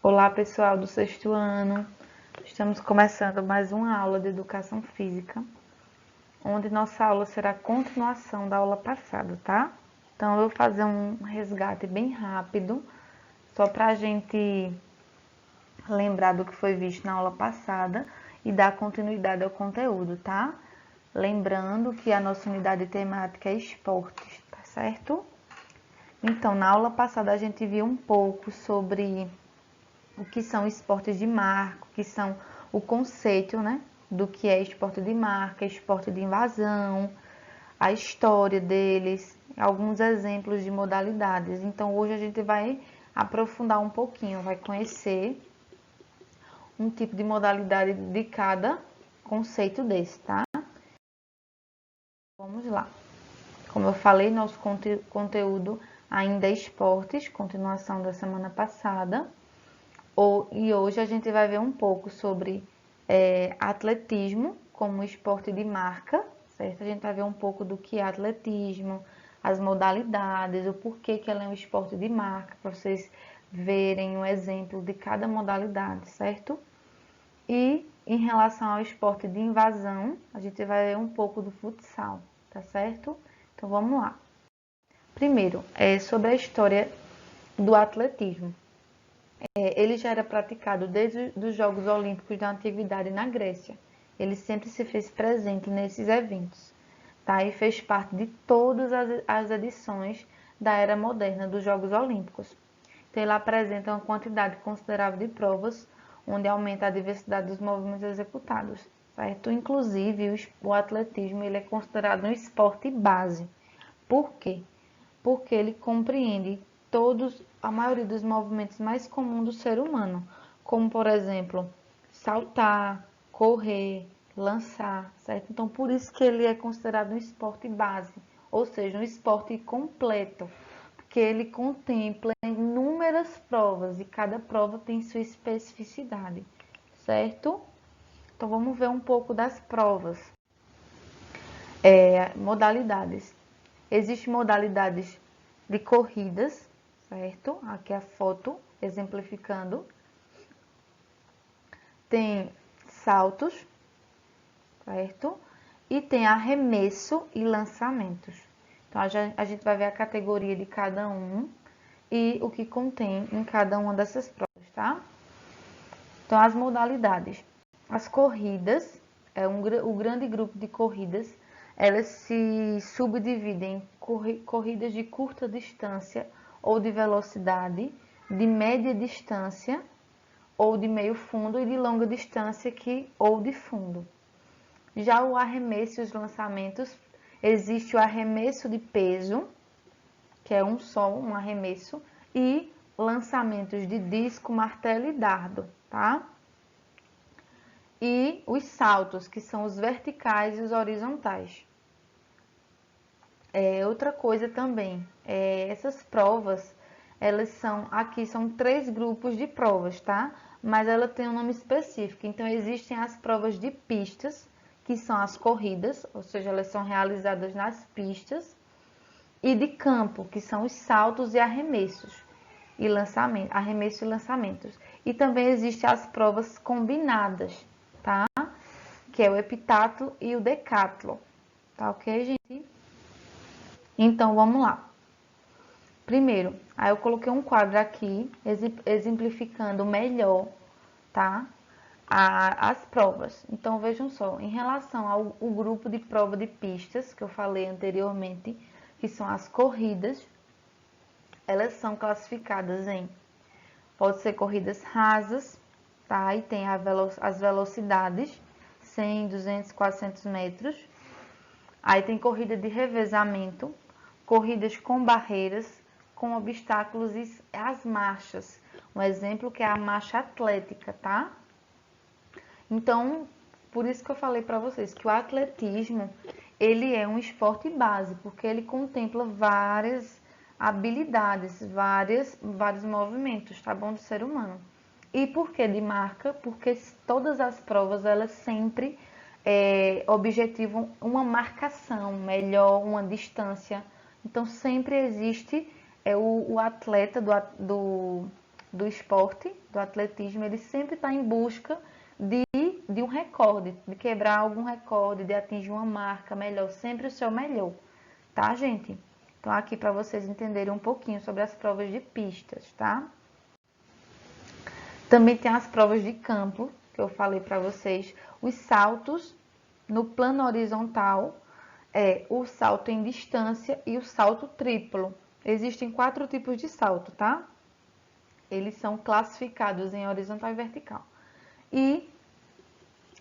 Olá, pessoal do sexto ano. Estamos começando mais uma aula de Educação Física, onde nossa aula será a continuação da aula passada, tá? Então, eu vou fazer um resgate bem rápido, só para a gente lembrar do que foi visto na aula passada e dar continuidade ao conteúdo, tá? Lembrando que a nossa unidade temática é esportes, tá certo? Então, na aula passada a gente viu um pouco sobre o que são esportes de marca, o que são o conceito, né, do que é esporte de marca, esporte de invasão, a história deles, alguns exemplos de modalidades. Então, hoje a gente vai aprofundar um pouquinho, vai conhecer um tipo de modalidade de cada conceito desse, tá? Vamos lá. Como eu falei, nosso conteúdo ainda é esportes, continuação da semana passada. E hoje a gente vai ver um pouco sobre atletismo como esporte de marca, certo? A gente vai ver um pouco do que é atletismo, as modalidades, o porquê que ela é um esporte de marca, para vocês verem um exemplo de cada modalidade, certo? E em relação ao esporte de invasão, a gente vai ver um pouco do futsal, tá certo? Então vamos lá. Primeiro, sobre a história do atletismo. Ele já era praticado desde os Jogos Olímpicos da Antiguidade na Grécia. Ele sempre se fez presente nesses eventos, tá? E fez parte de todas as edições da era moderna dos Jogos Olímpicos. Então, ele apresenta uma quantidade considerável de provas, onde aumenta a diversidade dos movimentos executados, certo? Inclusive, o atletismo ele é considerado um esporte base. Por quê? Porque ele compreende a maioria dos movimentos mais comuns do ser humano, como, por exemplo, saltar, correr, lançar, certo? Então, por isso que ele é considerado um esporte base, ou seja, um esporte completo, porque ele contempla inúmeras provas e cada prova tem sua especificidade, certo? Então, vamos ver um pouco das provas. Modalidades. Existem modalidades de corridas, certo? Aqui a foto exemplificando. Tem saltos, certo? E tem arremesso e lançamentos. Então, a gente vai ver a categoria de cada um e o que contém em cada uma dessas provas, tá? Então, as modalidades. As corridas, o grande grupo de corridas, elas se subdividem em corridas de curta distância ou de velocidade, de média distância ou de meio fundo e de longa distância ou de fundo. Já o arremesso e os lançamentos, existe o arremesso de peso, que é um arremesso, e lançamentos de disco, martelo e dardo, tá? E os saltos, que são os verticais e os horizontais. Outra coisa também, essas provas, aqui são 3 grupos de provas, tá? Mas ela tem um nome específico. Então, existem as provas de pistas, que são as corridas, ou seja, elas são realizadas nas pistas, e de campo, que são os saltos e arremessos, arremesso e lançamentos. E também existem as provas combinadas, tá? Que é o heptatlo e o decatlo, tá ok, gente? Então, vamos lá. Primeiro, aí eu coloquei um quadro aqui, exemplificando melhor, tá? As provas. Então, vejam só, em relação ao grupo de prova de pistas, que eu falei anteriormente, que são as corridas, elas são classificadas pode ser corridas rasas, tá? E tem as velocidades, 100, 200, 400 metros. Aí tem corrida de revezamento, corridas com barreiras, com obstáculos e as marchas. Um exemplo que é a marcha atlética, tá? Então, por isso que eu falei para vocês que o atletismo, ele é um esporte base, porque ele contempla várias habilidades, vários movimentos, tá bom, do ser humano. E por que de marca? Porque todas as provas, elas sempre objetivam uma marcação melhor, uma distância. Então, sempre existe o atleta do esporte, do atletismo, ele sempre está em busca de um recorde, de quebrar algum recorde, de atingir uma marca melhor, sempre o seu melhor, tá, gente? Então, aqui para vocês entenderem um pouquinho sobre as provas de pistas, tá? Também tem as provas de campo, que eu falei para vocês, os saltos no plano horizontal, o salto em distância e o salto triplo. Existem 4 tipos de salto, tá? Eles são classificados em horizontal e vertical. E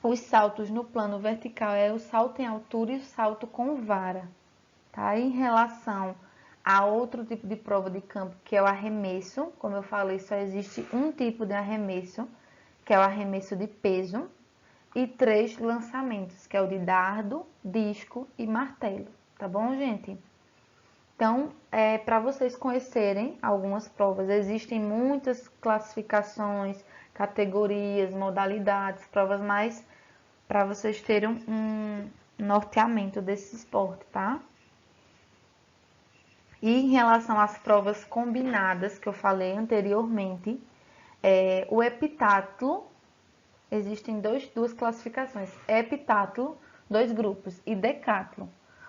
os saltos no plano vertical é o salto em altura e o salto com vara, tá? Em relação a outro tipo de prova de campo, que é o arremesso, como eu falei, só existe um tipo de arremesso, que é o arremesso de peso, e 3 lançamentos, que é o de dardo, disco e martelo, tá bom, gente? Então, para vocês conhecerem algumas provas, existem muitas classificações, categorias, modalidades, provas mais para vocês terem um norteamento desse esporte, tá? E em relação às provas combinadas que eu falei anteriormente, o heptatlo, existem duas classificações, heptatlo, 2 grupos, e decatlo.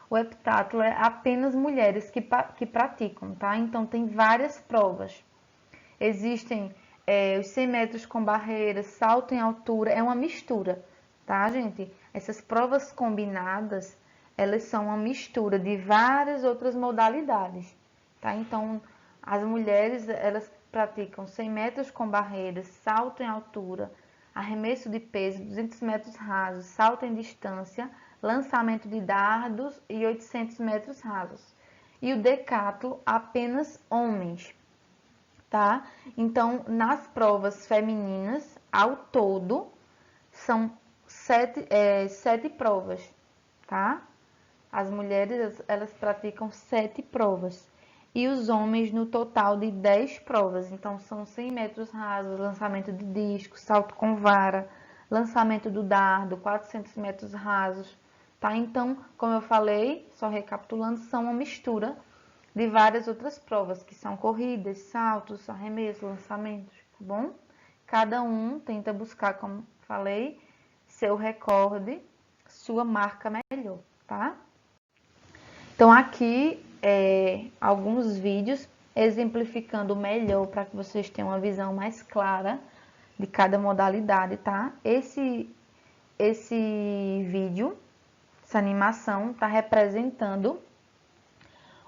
O heptatlo é apenas mulheres que praticam, tá? Então, tem várias provas. Existem os 100 metros com barreiras, salto em altura, é uma mistura, tá, gente? Essas provas combinadas, elas são uma mistura de várias outras modalidades, tá? Então, as mulheres, elas praticam 100 metros com barreiras, salto em altura, arremesso de peso, 200 metros rasos, salto em distância, lançamento de dardos e 800 metros rasos. E o decatlo, apenas homens, tá? Então, nas provas femininas, ao todo, são 7 provas, tá? As mulheres, elas praticam 7 provas. E os homens, no total de 10 provas. Então, são 100 metros rasos, lançamento de disco, salto com vara, lançamento do dardo, 400 metros rasos, tá? Então, como eu falei, só recapitulando, são uma mistura de várias outras provas, que são corridas, saltos, arremessos, lançamentos, tá bom? Cada um tenta buscar, como falei, seu recorde, sua marca melhor, tá? Então, aqui, alguns vídeos exemplificando melhor para que vocês tenham uma visão mais clara de cada modalidade, tá? Esse vídeo, essa animação, está representando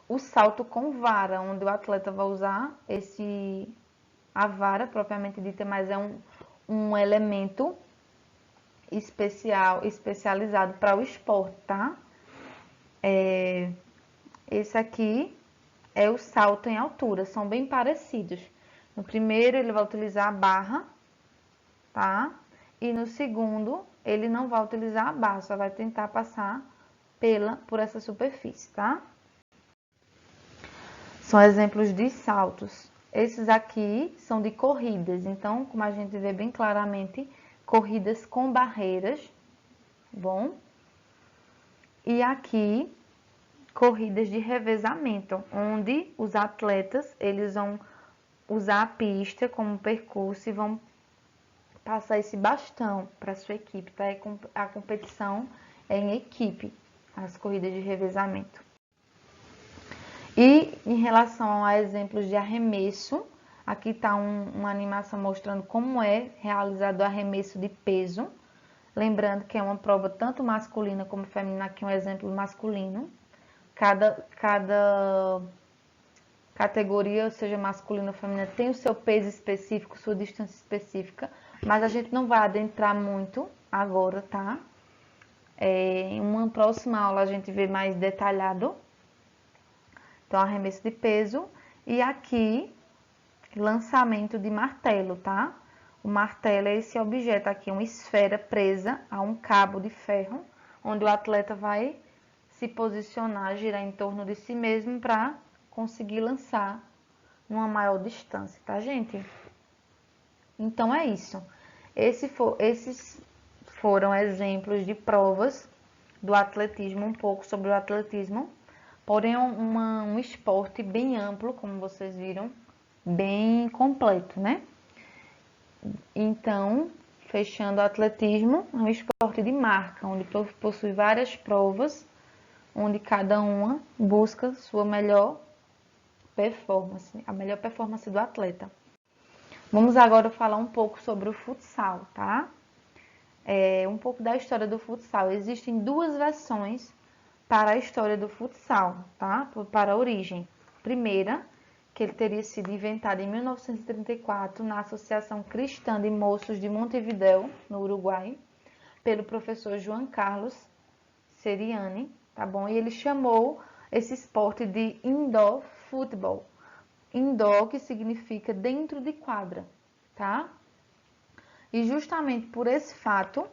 o salto com vara, onde o atleta vai usar a vara propriamente dita, mas é um elemento especializado para o esporte, tá? Esse aqui é o salto em altura, são bem parecidos. No primeiro ele vai utilizar a barra, tá? E no segundo ele não vai utilizar a barra, só vai tentar passar por essa superfície, tá? São exemplos de saltos. Esses aqui são de corridas, então, como a gente vê bem claramente, corridas com barreiras, bom? E aqui, corridas de revezamento, onde os atletas, eles vão usar a pista como percurso e vão passar esse bastão para a sua equipe, tá? A competição é em equipe, as corridas de revezamento. E em relação a exemplos de arremesso, aqui está uma animação mostrando como é realizado o arremesso de peso. Lembrando que é uma prova tanto masculina como feminina, aqui um exemplo masculino. Cada categoria, seja masculina ou feminina, tem o seu peso específico, sua distância específica, mas a gente não vai adentrar muito agora, tá? Em uma próxima aula a gente vê mais detalhado. Então, arremesso de peso. E aqui, lançamento de martelo, tá? O martelo é esse objeto aqui, uma esfera presa a um cabo de ferro, onde o atleta vai se posicionar, girar em torno de si mesmo para conseguir lançar numa maior distância, tá, gente? Então, é isso. Esses foram exemplos de provas do atletismo, um pouco sobre o atletismo. Porém, é um esporte bem amplo, como vocês viram. bem completo, né? Então, fechando o atletismo, é um esporte de marca, onde possui várias provas, onde cada uma busca sua melhor performance, a melhor performance do atleta. Vamos agora falar um pouco sobre o futsal, tá? Um pouco da história do futsal. Existem duas versões para a história do futsal, tá? Para a origem. Primeira, que ele teria sido inventado em 1934 na Associação Cristã de Moços de Montevidéu, no Uruguai, pelo professor João Carlos Seriani, tá bom? E ele chamou esse esporte de indoor football. Indoor, que significa dentro de quadra, tá? E justamente por esse fato,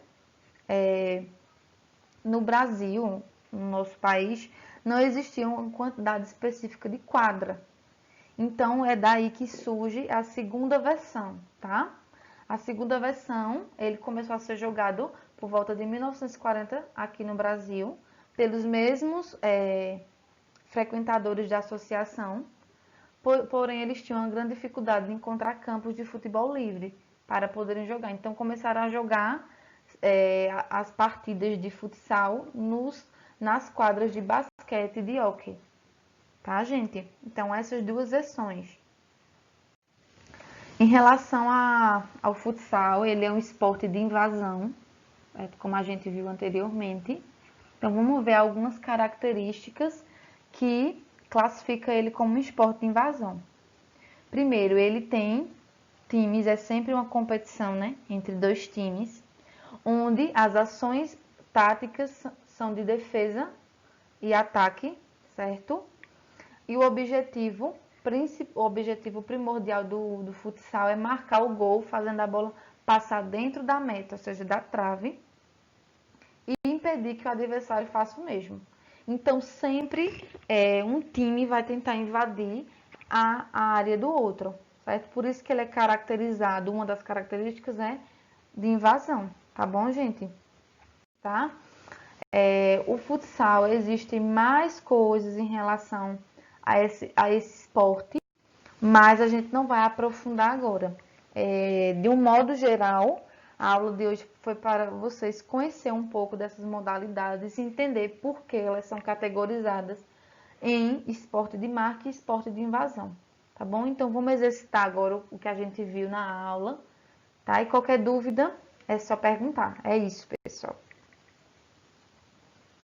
no Brasil, no nosso país, não existia uma quantidade específica de quadra. Então, é daí que surge a segunda versão, tá? A segunda versão, ele começou a ser jogado por volta de 1940 aqui no Brasil, pelos mesmos frequentadores da associação, porém eles tinham uma grande dificuldade de encontrar campos de futebol livre para poderem jogar. Então, começaram a jogar as partidas de futsal nas quadras de basquete e de hóquei. Tá, gente? Então, essas duas versões. Em relação ao futsal, ele é um esporte de invasão, como a gente viu anteriormente. Então, vamos ver algumas características que classifica ele como um esporte de invasão. Primeiro, ele tem times, é sempre uma competição, né, entre dois times, onde as ações táticas são de defesa e ataque, certo? E o objetivo primordial do futsal é marcar o gol, fazendo a bola passar dentro da meta, ou seja, da trave, e impedir que o adversário faça o mesmo. Então, sempre um time vai tentar invadir a área do outro, certo? Por isso que ele é caracterizado, uma das características é de invasão, tá bom, gente? Tá? O futsal, existem mais coisas em relação a esse esporte, mas a gente não vai aprofundar agora. De um modo geral, a aula de hoje foi para vocês conhecer um pouco dessas modalidades e entender por que elas são categorizadas em esporte de marca e esporte de invasão, tá bom? Então, vamos exercitar agora o que a gente viu na aula, tá? E qualquer dúvida é só perguntar. É isso, pessoal.